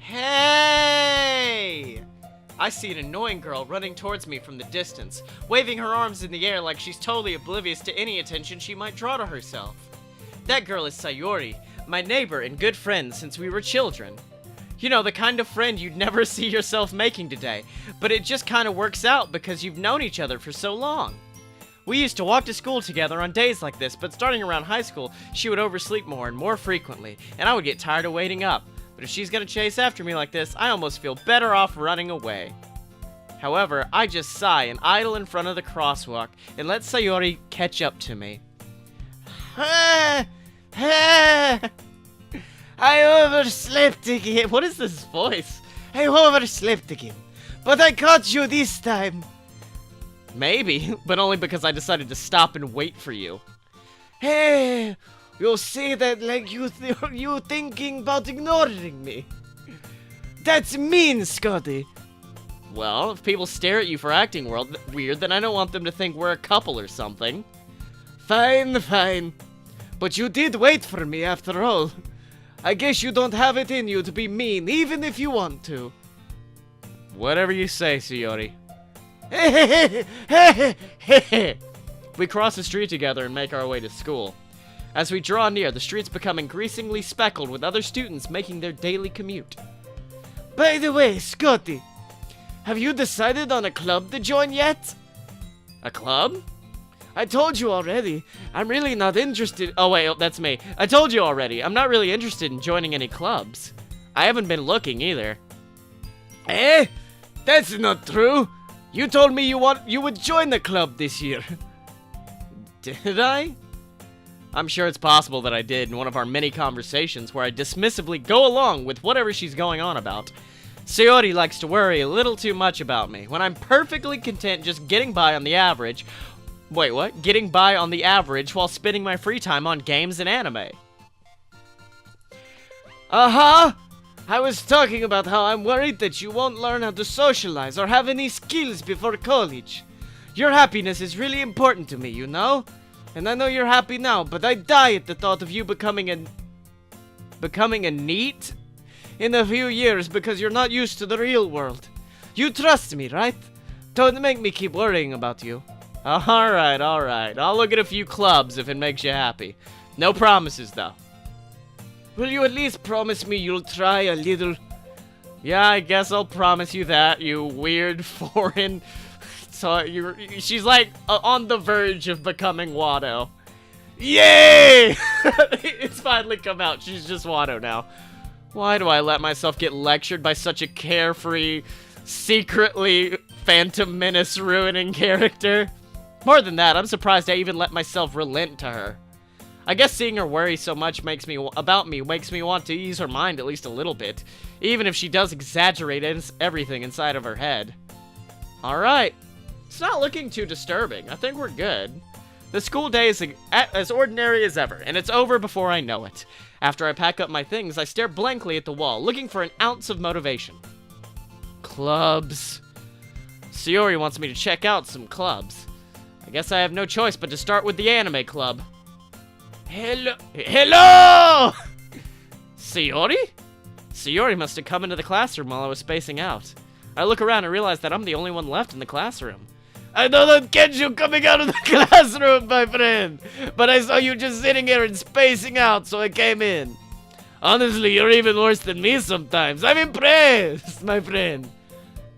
Hey! I see an annoying girl running towards me from the distance, waving her arms in the air like she's totally oblivious to any attention she might draw to herself. That girl is Sayori, my neighbor and good friend since we were children. You know, the kind of friend you'd never see yourself making today, but it just kind of works out because you've known each other for so long. We used to walk to school together on days like this, but starting around high school, she would oversleep more and more frequently, and I would get tired of waiting up. But if she's gonna chase after me like this, I almost feel better off running away. However, I just sigh and idle in front of the crosswalk and let Sayori catch up to me. I overslept again. What is this voice? I overslept again. But I caught you this time. Maybe, but only because I decided to stop and wait for you. Hey, you say that like you thinking about ignoring me. That's mean, Scotty. Well, if people stare at you for acting weird, then I don't want them to think we're a couple or something. Fine, fine. But you did wait for me after all. I guess you don't have it in you to be mean, even if you want to. Whatever you say, Sayori. We cross the street together and make our way to school. As we draw near, the streets become increasingly speckled with other students making their daily commute. By the way, Scotty, have you decided on a club to join yet? A club? I told you already. I'm really not interested. Oh wait, that's me. I told you already. I'm not really interested in joining any clubs. I haven't been looking either. Eh? That's not true. You told me you would join the club this year. Did I? I'm sure it's possible that I did in one of our many conversations where I dismissively go along with whatever she's going on about. Sayori likes to worry a little too much about me when I'm perfectly content just getting by on the average. Wait, what? Getting by on the average while spending my free time on games and anime. Uh-huh! I was talking about how I'm worried that you won't learn how to socialize or have any skills before college. Your happiness is really important to me, you know? And I know you're happy now, but I die at the thought of you becoming a NEET in a few years because you're not used to the real world. You trust me, right? Don't make me keep worrying about you. Alright. I'll look at a few clubs if it makes you happy. No promises, though. Will you at least promise me you'll try a little? Yeah, I guess I'll promise you that, you weird foreign... So she's like on the verge of becoming Watto. Yay! It's finally come out. She's just Watto now. Why do I let myself get lectured by such a carefree, secretly Phantom Menace ruining character? More than that, I'm surprised I even let myself relent to her. I guess seeing her worry so much makes me want to ease her mind at least a little bit, even if she does exaggerate everything inside of her head. Alright. It's not looking too disturbing. I think we're good. The school day is as ordinary as ever, and it's over before I know it. After I pack up my things, I stare blankly at the wall, looking for an ounce of motivation. Clubs. Sayori wants me to check out some clubs. I guess I have no choice but to start with the anime club. Hello! Sayori? Sayori must have come into the classroom while I was spacing out. I look around and realize that I'm the only one left in the classroom. I don't catch you coming out of the classroom, my friend, but I saw you just sitting here and spacing out, so I came in. Honestly, you're even worse than me sometimes. I'm impressed, my friend.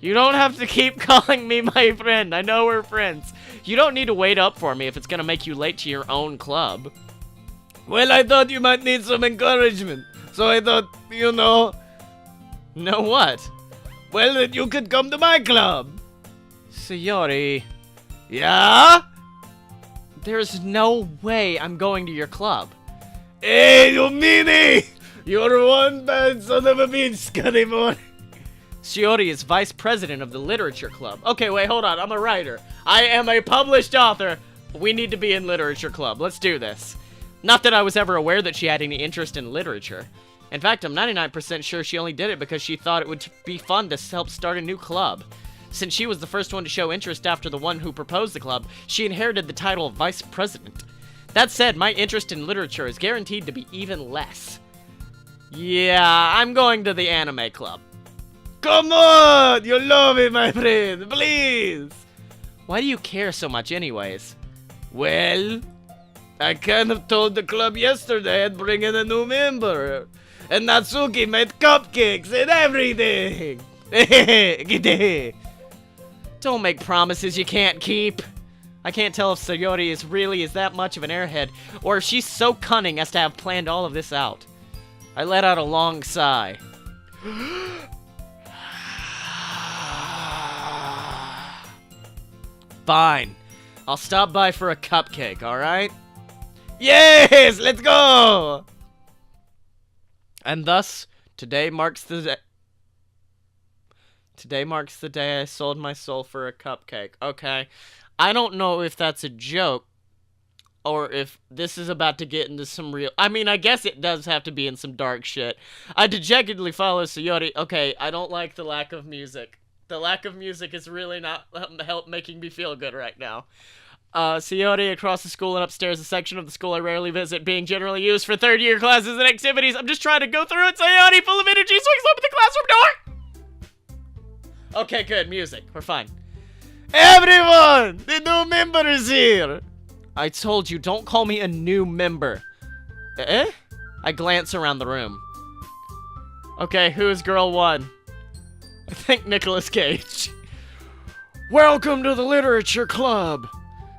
You don't have to keep calling me my friend. I know we're friends. You don't need to wait up for me if it's gonna make you late to your own club. Well, I thought you might need some encouragement, so I thought, you know... Know what? Well, that you could come to my club. Sayori. Yeah? There's no way I'm going to your club. Hey, you meanie! You're one bad son of a bitch anymore. Sayori is vice president of the literature club. Okay, wait, hold on. I'm a writer. I am a published author. We need to be in literature club. Let's do this. Not that I was ever aware that she had any interest in literature. In fact, I'm 99% sure she only did it because she thought it would be fun to help start a new club. Since she was the first one to show interest after the one who proposed the club, she inherited the title of vice president. That said, my interest in literature is guaranteed to be even less. Yeah, I'm going to the anime club. Come on! You love it, my friend. Please! Why do you care so much anyways? Well, I kind of told the club yesterday I'd bring in a new member. And Natsuki made cupcakes and everything. Don't make promises you can't keep. I can't tell if Sayori is that much of an airhead, or if she's so cunning as to have planned all of this out. I let out a long sigh. Fine. I'll stop by for a cupcake, alright? Yes! Let's go! And thus, today marks the day I sold my soul for a cupcake. Okay. I don't know if that's a joke, or if this is about to get into some real... I mean, I guess it does have to be in some dark shit. I dejectedly follow Sayori. Okay, I don't like the lack of music. The lack of music is really not making me feel good right now. Sayori across the school and upstairs, a section of the school I rarely visit, being generally used for third-year classes and activities. I'm just trying to go through it. Sayori, full of energy, swings open the classroom door! Okay, good. Music. We're fine. Everyone! The new member is here! I told you, don't call me a new member. Eh? I glance around the room. Okay, who's girl one? I think Nicolas Cage. Welcome to the Literature Club.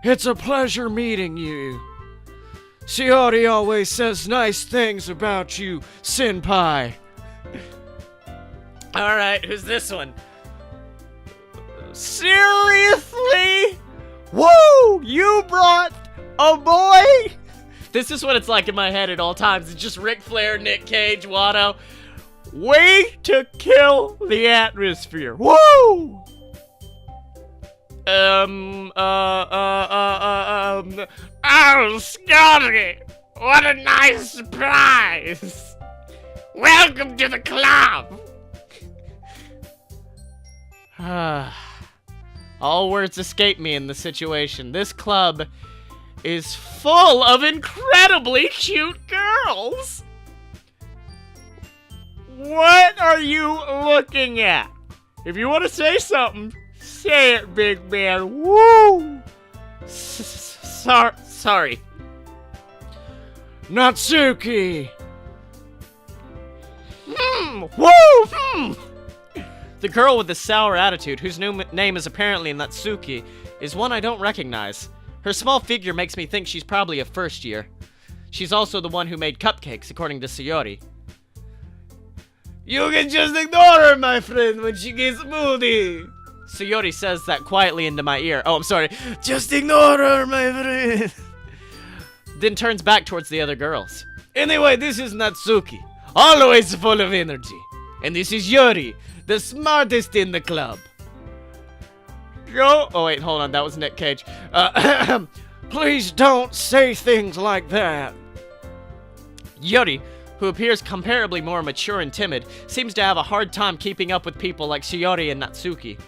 It's a pleasure meeting you. Sayori always says nice things about you, senpai. Alright, who's this one? Seriously? Whoa! You brought a boy? This is what it's like in my head at all times. It's just Ric Flair, Nick Cage, Watto. Way to kill the atmosphere. Woo! Oh, Scotty! What a nice surprise! Welcome to the club! All words escape me in the situation. This club is full of incredibly cute girls! What are you looking at? If you want to say something, say it, big man. Woo! Sorry. Natsuki! Woo! The girl with the sour attitude, whose name is apparently Natsuki, is one I don't recognize. Her small figure makes me think she's probably a first year. She's also the one who made cupcakes, according to Sayori. You can just ignore her, my friend, when she gets moody. Sayori says that quietly into my ear. Oh, I'm sorry. Just ignore her, my friend. Then turns back towards the other girls. Anyway, this is Natsuki, always full of energy. And this is Yuri, the smartest in the club. Yo! Oh, wait, hold on. That was Nick Cage. Please don't say things like that. Yuri, who appears comparably more mature and timid, seems to have a hard time keeping up with people like Sayori and Natsuki.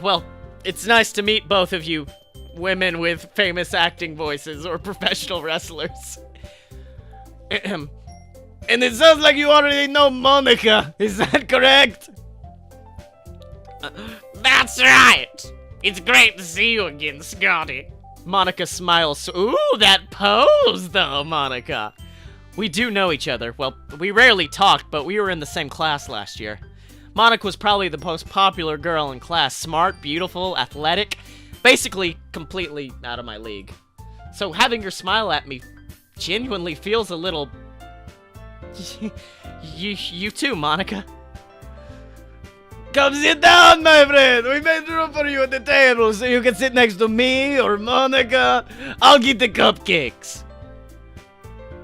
Well, it's nice to meet both of you women with famous acting voices or professional wrestlers. And it sounds like you already know Monica, is that correct? That's right! It's great to see you again, Scotty. Monica smiles. Ooh, that pose though, Monica. We do know each other. Well, we rarely talked, but we were in the same class last year. Monica was probably the most popular girl in class. Smart, beautiful, athletic. Basically, completely out of my league. So having her smile at me genuinely feels a little... you too, Monica. Come sit down, my friend. We made room for you at the table so you can sit next to me or Monica. I'll get the cupcakes.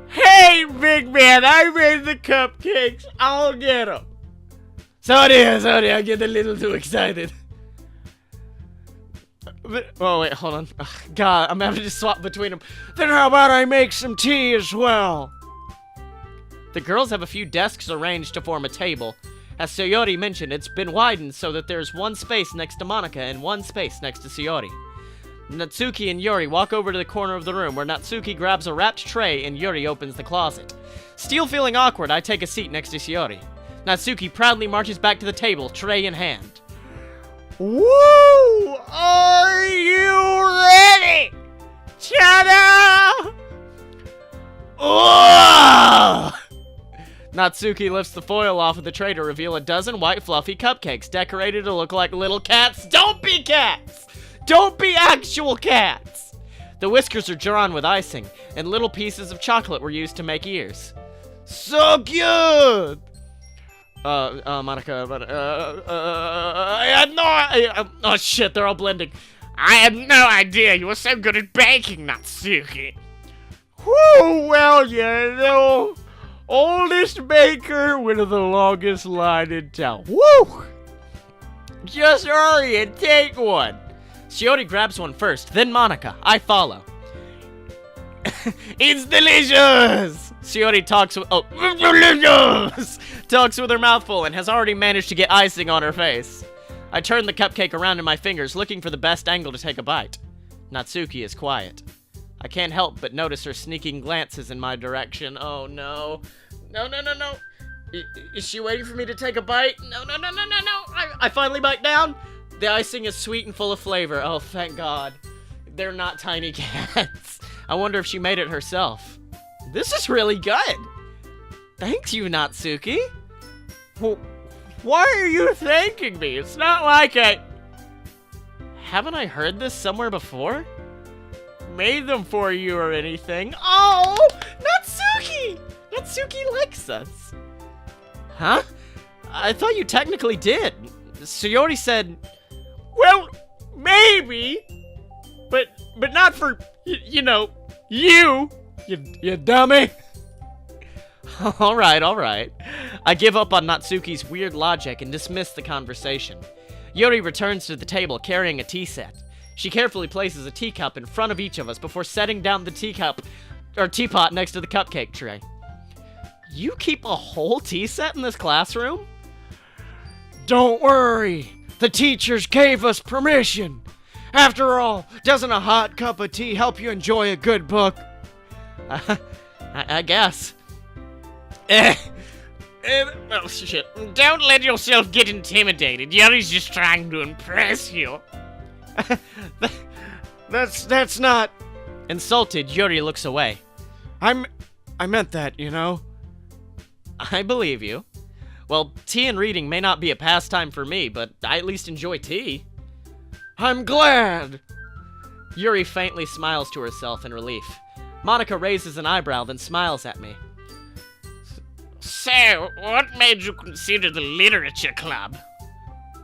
Hey, big man, I made the cupcakes. I'll get them. Sorry, I get a little too excited. Oh, wait, hold on. Ugh, God, I'm having to swap between them. Then how about I make some tea as well? The girls have a few desks arranged to form a table. As Sayori mentioned, it's been widened so that there's one space next to Monica and one space next to Sayori. Natsuki and Yuri walk over to the corner of the room where Natsuki grabs a wrapped tray and Yuri opens the closet. Still feeling awkward, I take a seat next to Shiori. Natsuki proudly marches back to the table, tray in hand. Woo! Are you ready? Ta-da! Oh! Natsuki lifts the foil off of the tray to reveal a dozen white fluffy cupcakes decorated to look like little cats. Don't be cats! Don't be actual cats! The whiskers are drawn with icing, and little pieces of chocolate were used to make ears. So cute! Monica, I had oh shit, they're all blending. I had no idea you were so good at baking, Natsuki. Whew, well, you know, oldest baker with the longest line in town. Woo! Just hurry and take one. Shiori grabs one first, then Monica. I follow. It's delicious! Shiori talks with delicious! Talks with her mouth full and has already managed to get icing on her face. I turn the cupcake around in my fingers, looking for the best angle to take a bite. Natsuki is quiet. I can't help but notice her sneaking glances in my direction. Oh no. No. Is she waiting for me to take a bite? No. I finally bite down. The icing is sweet and full of flavor. Oh, thank God. They're not tiny cats. I wonder if she made it herself. This is really good. Thank you, Natsuki. Well, why are you thanking me? It's not like I... Haven't I heard this somewhere before? Made them for you or anything. Oh, Natsuki! Natsuki likes us. Huh? I thought you technically did. Shiori said... Well, maybe. But not for, you know, you dummy. All right. I give up on Natsuki's weird logic and dismiss the conversation. Yuri returns to the table carrying a tea set. She carefully places a teacup in front of each of us before setting down the teapot next to the cupcake tray. You keep a whole tea set in this classroom? Don't worry. The teachers gave us permission. After all, doesn't a hot cup of tea help you enjoy a good book? I guess. Oh, shit. Don't let yourself get intimidated. Yuri's just trying to impress you. That's not... Insulted, Yuri looks away. I meant that, you know. I believe you. Well, tea and reading may not be a pastime for me, but I at least enjoy tea. I'm glad. Yuri faintly smiles to herself in relief. Monica raises an eyebrow, then smiles at me. So, what made you consider the literature club?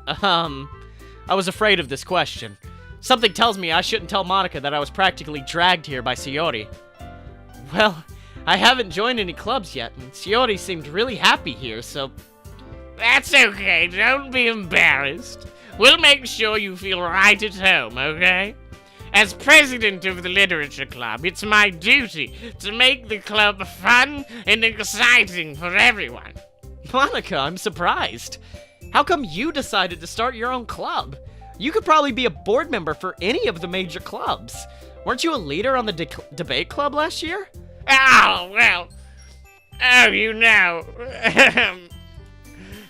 I was afraid of this question. Something tells me I shouldn't tell Monica that I was practically dragged here by Shiori. Well, I haven't joined any clubs yet, and Shiori seemed really happy here, so... That's okay, don't be embarrassed. We'll make sure you feel right at home, okay? As president of the literature club, it's my duty to make the club fun and exciting for everyone. Monica, I'm surprised. How come you decided to start your own club? You could probably be a board member for any of the major clubs. Weren't you a leader on the debate club last year? Oh, well. Oh, you know.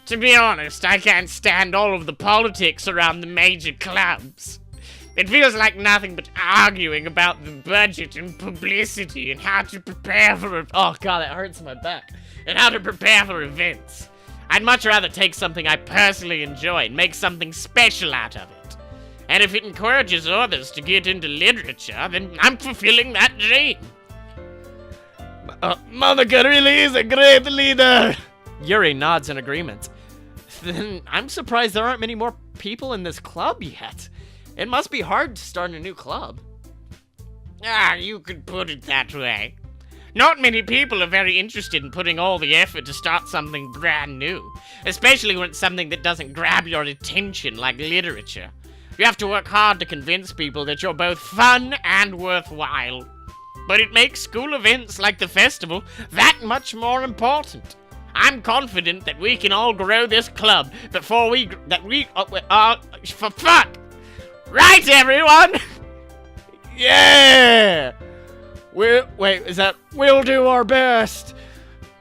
To be honest, I can't stand all of the politics around the major clubs. It feels like nothing but arguing about the budget and publicity and how to prepare for oh god, that hurts my back. And how to prepare for events. I'd much rather take something I personally enjoy and make something special out of it. And if it encourages others to get into literature, then I'm fulfilling that dream. Monica really is a great leader. Yuri nods in agreement. Then I'm surprised there aren't many more people in this club yet. It must be hard to start a new club. Ah, you could put it that way. Not many people are very interested in putting all the effort to start something brand new, especially when it's something that doesn't grab your attention like literature. You have to work hard to convince people that you're both fun and worthwhile. But it makes school events like the festival that much more important. I'm confident that we can all grow this club before for fuck! Right, everyone? Yeah! Wait, is that we'll do our best?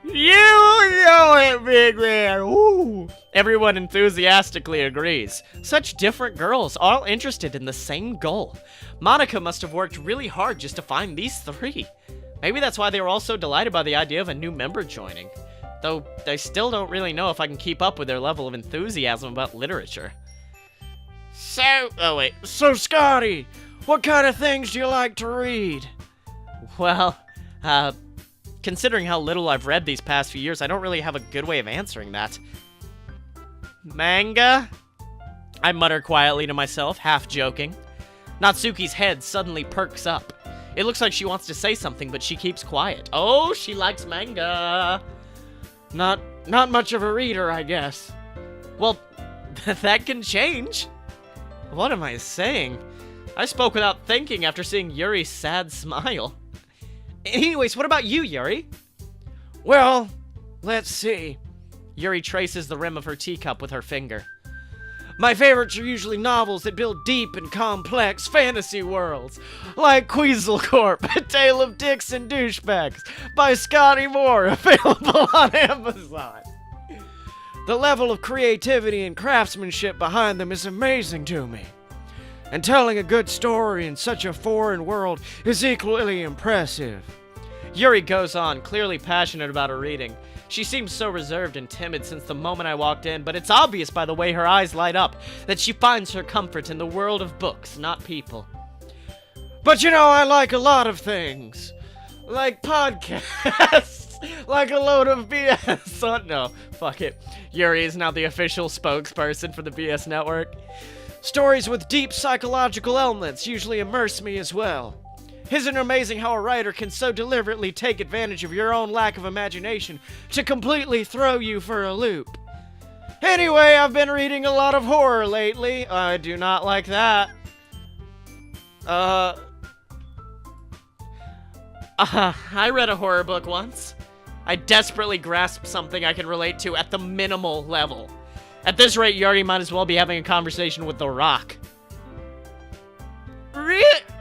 You know it, big man! Ooh! Everyone enthusiastically agrees. Such different girls, all interested in the same goal. Monica must have worked really hard just to find these three. Maybe that's why they were all so delighted by the idea of a new member joining. Though, I still don't really know if I can keep up with their level of enthusiasm about literature. So Scotty, what kind of things do you like to read? Well, considering how little I've read these past few years, I don't really have a good way of answering that. Manga? I mutter quietly to myself, half joking. Natsuki's head suddenly perks up. It looks like she wants to say something, but she keeps quiet. Oh, she likes manga. Not much of a reader, I guess. Well, that can change. What am I saying? I spoke without thinking after seeing Yuri's sad smile. Anyways, what about you, Yuri? Well, let's see. Yuri traces the rim of her teacup with her finger. My favorites are usually novels that build deep and complex fantasy worlds, like Queasel Corp, A Tale of Dicks and Douchebags, by Scotty Moore, available on Amazon. The level of creativity and craftsmanship behind them is amazing to me. And telling a good story in such a foreign world is equally impressive. Yuri goes on, clearly passionate about her reading. She seems so reserved and timid since the moment I walked in, but it's obvious by the way her eyes light up that she finds her comfort in the world of books, not people. But you know, I like a lot of things. Like podcasts. Like a load of BS. Oh, no, fuck it. Yuri is now the official spokesperson for the BS network. Stories with deep psychological elements usually immerse me as well. Isn't it amazing how a writer can so deliberately take advantage of your own lack of imagination to completely throw you for a loop? Anyway, I've been reading a lot of horror lately. I do not like that. I read a horror book once. I desperately grasped something I can relate to at the minimal level. At this rate, Yuri might as well be having a conversation with The Rock.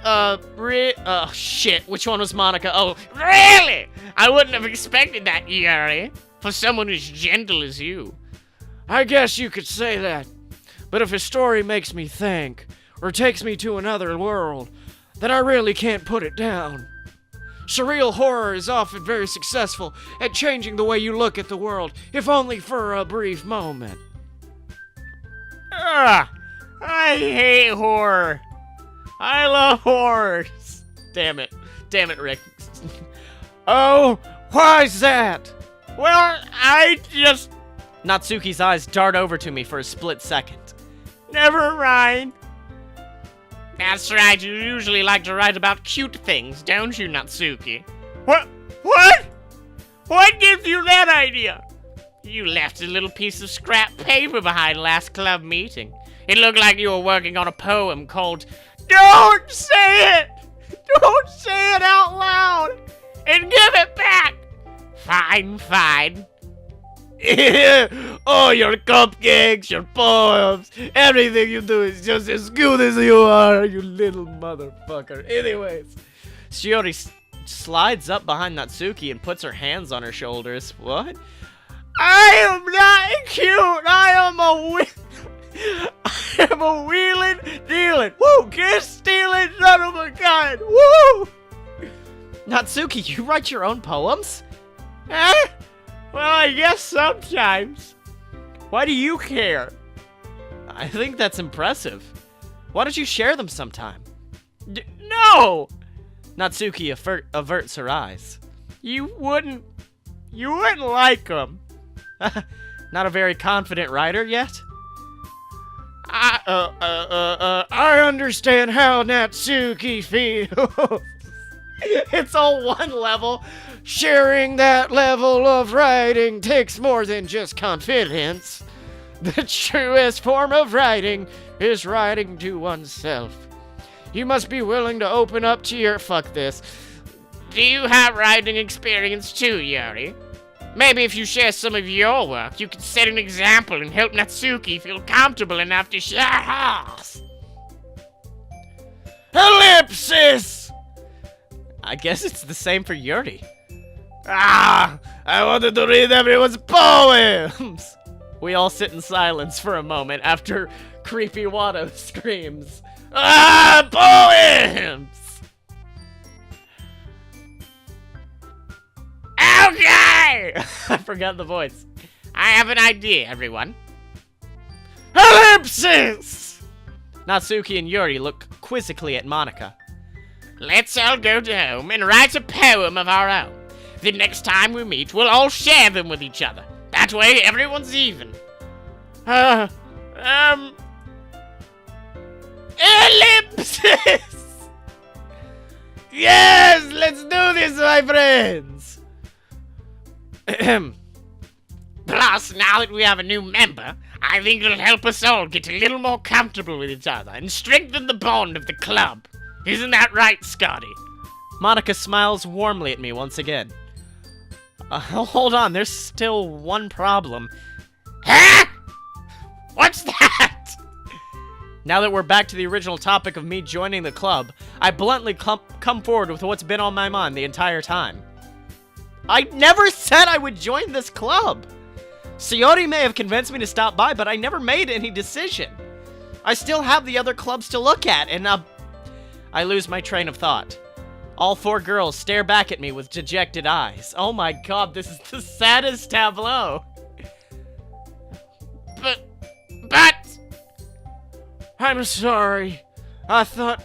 Oh, shit. Which one was Monica? Oh, Really? I wouldn't have expected that, Yuri. For someone as gentle as you. I guess you could say that. But if a story makes me think, or takes me to another world, then I really can't put it down. Surreal horror is often very successful at changing the way you look at the world, if only for a brief moment. I hate horror. I love horrors. Damn it, Rick. Oh, why's that? Well, I just... Natsuki's eyes dart over to me for a split second. Never mind. That's right, you usually like to write about cute things, don't you, Natsuki? What? What gives you that idea? You left a little piece of scrap paper behind last club meeting. It looked like you were working on a poem called... Don't say it! Don't say it out loud! And give it back! Fine. Oh, your cupcakes, your poems, everything you do is just as good as you are, you little motherfucker. Anyways, Shiori slides up behind Natsuki and puts her hands on her shoulders. What? I am not cute! I am a wheeling, dealing, kiss stealing son of a gun! Woo! Natsuki, you write your own poems? Eh? Well, I guess sometimes. Why do you care? I think that's impressive. Why don't you share them sometime? No! Natsuki averts her eyes. You wouldn't like them. Not a very confident writer yet? I understand how Natsuki feels. It's all one level. Sharing that level of writing takes more than just confidence. The truest form of writing is writing to oneself. You must be willing to open up to your... Fuck this. Do you have writing experience too, Yuri? Maybe if you share some of your work, you could set an example and help Natsuki feel comfortable enough to share hers. Hello, Ellipsis! I guess it's the same for Yuri. Ah! I wanted to read everyone's poems! We all sit in silence for a moment after Creepy Watto screams, ah! Poems! Okay! I forgot the voice. I have an idea, everyone. Ellipsis! Natsuki and Yuri look quizzically at Monica. Let's all go home and write a poem of our own. The next time we meet, we'll all share them with each other. That way, everyone's even. Ellipsis! Yes, let's do this, my friends! Plus, now that we have a new member, I think it'll help us all get a little more comfortable with each other and strengthen the bond of the club. Isn't that right, Scotty? Monica smiles warmly at me once again. Hold on, there's still one problem. Huh? What's that? Now that we're back to the original topic of me joining the club, I bluntly come forward with what's been on my mind the entire time. I never said I would join this club! Sayori may have convinced me to stop by, but I never made any decision. I still have the other clubs to look at, and I lose my train of thought. All four girls stare back at me with dejected eyes. Oh my god, this is the saddest tableau. But... I'm sorry. I thought...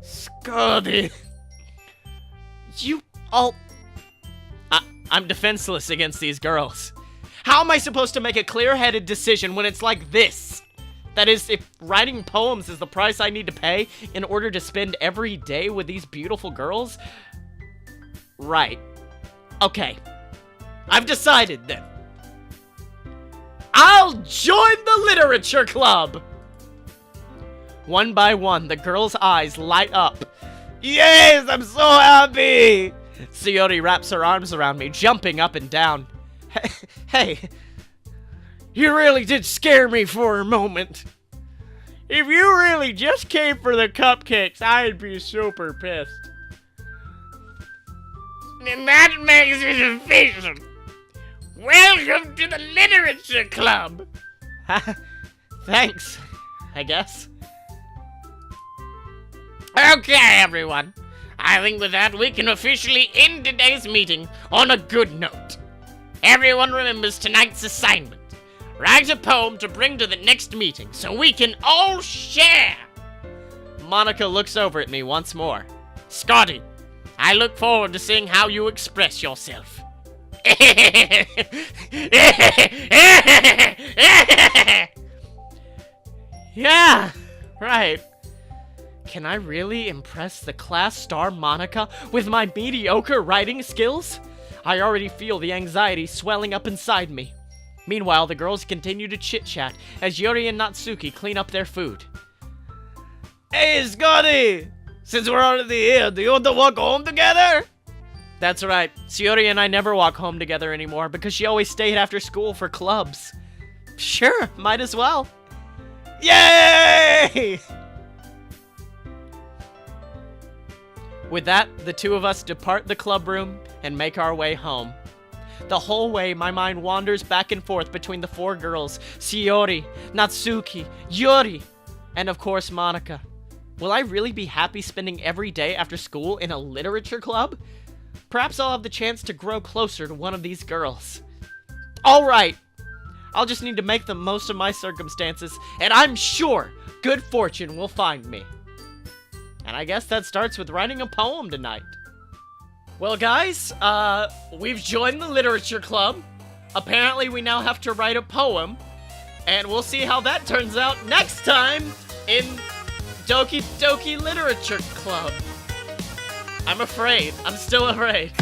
Scotty. You all... I'm defenseless against these girls. How am I supposed to make a clear-headed decision when it's like this? That is, if writing poems is the price I need to pay in order to spend every day with these beautiful girls? Right. Okay. I've decided then. I'll join the literature club! One by one, the girls' eyes light up. Yes, I'm so happy! Sayori wraps her arms around me, jumping up and down. Hey, you really did scare me for a moment. If you really just came for the cupcakes, I'd be super pissed. And that makes it official. Welcome to the literature club. Thanks, I guess. Okay, everyone. I think with that, we can officially end today's meeting on a good note. Everyone remembers tonight's assignment. Write a poem to bring to the next meeting so we can all share. Monica looks over at me once more. Scotty, I look forward to seeing how you express yourself. Yeah, right. Can I really impress the class star Monica with my mediocre writing skills? I already feel the anxiety swelling up inside me. Meanwhile, the girls continue to chit-chat as Yuri and Natsuki clean up their food. Hey, Scotty! Since we're already here, do you want to walk home together? That's right. Sayori and I never walk home together anymore because she always stayed after school for clubs. Sure, might as well. Yay! With that, the two of us depart the club room and make our way home. The whole way, my mind wanders back and forth between the four girls, Sayori, Natsuki, Yuri, and of course, Monica. Will I really be happy spending every day after school in a literature club? Perhaps I'll have the chance to grow closer to one of these girls. Alright, I'll just need to make the most of my circumstances, and I'm sure good fortune will find me. And I guess that starts with writing a poem tonight. Well, guys, we've joined the literature club. Apparently, we now have to write a poem. And we'll see how that turns out next time in Doki Doki Literature Club. I'm afraid. I'm still afraid.